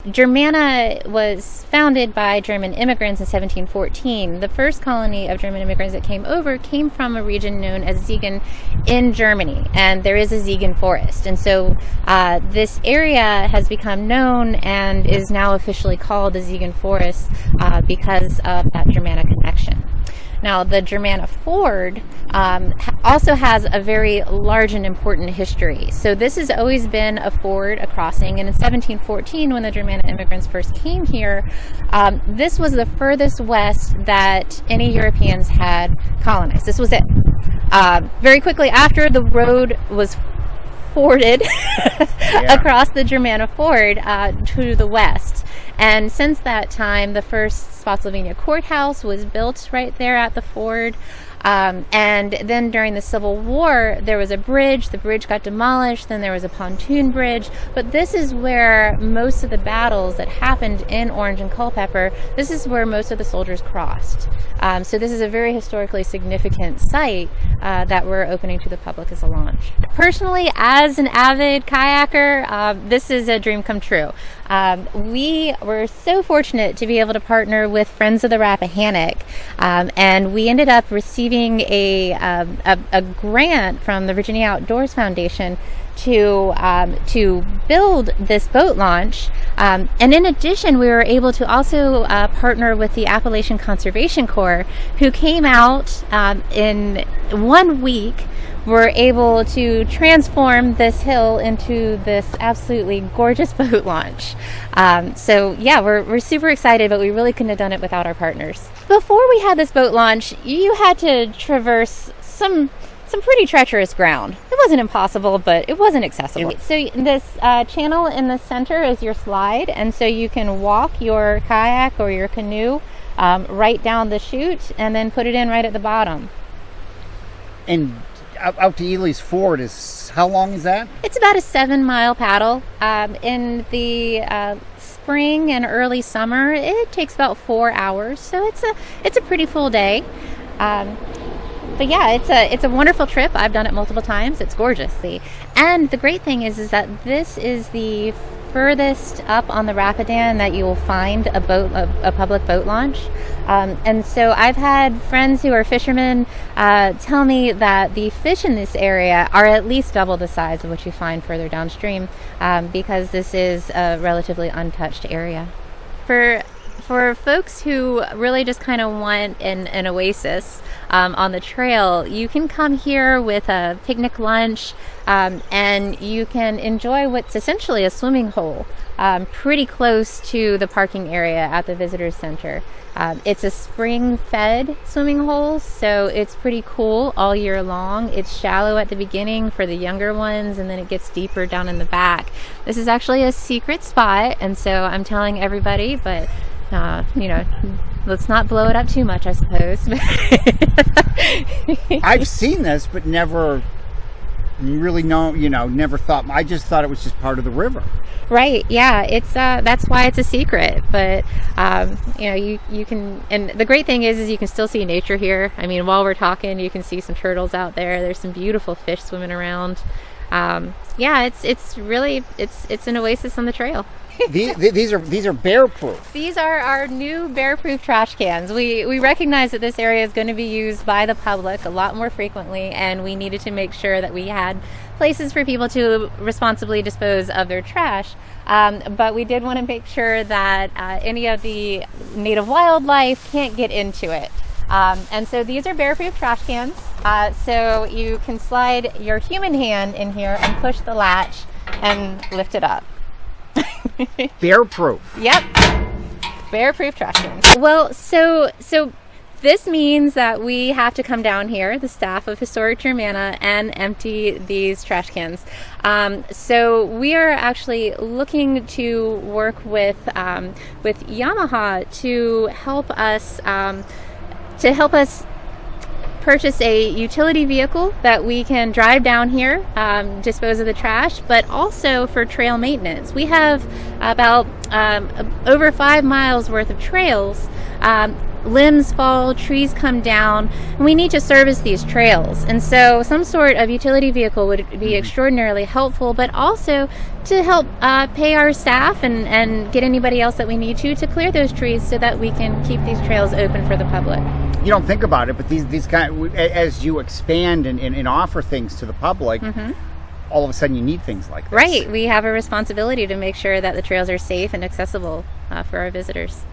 Germanna was founded by German immigrants in 1714. The first colony of German immigrants that came over came from a region known as Siegen in Germany, and there is a Siegen Forest. And so this area has become known and is now officially called the Siegen Forest because of that Germanna connection. Now, the Germanna Ford also has a very large and important history. So this has always been a ford, a crossing, and in 1714, when the Germanna immigrants first came here, this was the furthest west that any Europeans had colonized. This was it. Very quickly after, the road was forded across the Germanna Ford to the west. And since that time, the first Spotsylvania courthouse was built right there at the ford. And then during the Civil War, there was a bridge. The bridge got demolished. Then there was a pontoon bridge. But this is where most of the battles that happened in Orange and Culpeper, this is where most of the soldiers crossed. So this is a very historically significant site that we're opening to the public as a launch. Personally, as an avid kayaker, this is a dream come true. We were so fortunate to be able to partner with Friends of the Rappahannock, and we ended up receiving a grant from the Virginia Outdoors Foundation to build this boat launch. And in addition, we were able to also partner with the Appalachian Conservation Corps, who came out in 1 week, were able to transform this hill into this absolutely gorgeous boat launch. So yeah, we're super excited, but we really couldn't have done it without our partners. Before we had this boat launch, you had to traverse some pretty treacherous ground. It wasn't impossible, but it wasn't accessible. So this channel in the center is your slide, and so you can walk your kayak or your canoe right down the chute and then put it in right at the bottom. And out to Ely's Ford, is how long is that? It's about a 7-mile paddle. In the spring and early summer, it takes about 4 hours, so it's a pretty full day. But yeah, it's a wonderful trip. I've done it multiple times. It's gorgeous. And the great thing is that this is the furthest up on the Rapidan that you will find a public boat launch. And so I've had friends who are fishermen tell me that the fish in this area are at least double the size of what you find further downstream, because this is a relatively untouched area. For folks who really just kind of want an oasis on the trail, you can come here with a picnic lunch, and you can enjoy what's essentially a swimming hole pretty close to the parking area at the visitor center. It's a spring-fed swimming hole, so it's pretty cool all year long. It's shallow at the beginning for the younger ones, and then it gets deeper down in the back. This is actually a secret spot, and so I'm telling everybody, but let's not blow it up too much, I suppose. I've seen this, but never really never thought. I just thought it was just part of the river. Right. Yeah. It's that's why it's a secret. But you can. And the great thing is you can still see nature here. I mean, while we're talking, you can see some turtles out there. There's some beautiful fish swimming around. It's really an oasis on the trail. These are bear proof. These are our new bear proof trash cans. We recognize that this area is going to be used by the public a lot more frequently, and we needed to make sure that we had places for people to responsibly dispose of their trash. But we did want to make sure that any of the native wildlife can't get into it. And so these are bear proof trash cans. So you can slide your human hand in here and push the latch and lift it up. Bear proof. Yep. Bear proof trash cans. Well, so this means that we have to come down here, the staff of Historic Germanna, and empty these trash cans. So we are actually looking to work with Yamaha to help us purchase a utility vehicle that we can drive down here, dispose of the trash, but also for trail maintenance. We have about over 5 miles worth of trails, limbs fall, trees come down, and we need to service these trails. And so some sort of utility vehicle would be extraordinarily helpful, but also to help pay our staff and get anybody else that we need to clear those trees so that we can keep these trails open for the public. You don't think about it, but these kind, as you expand and offer things to the public, all of a sudden you need things like this. Right. We have a responsibility to make sure that the trails are safe and accessible for our visitors.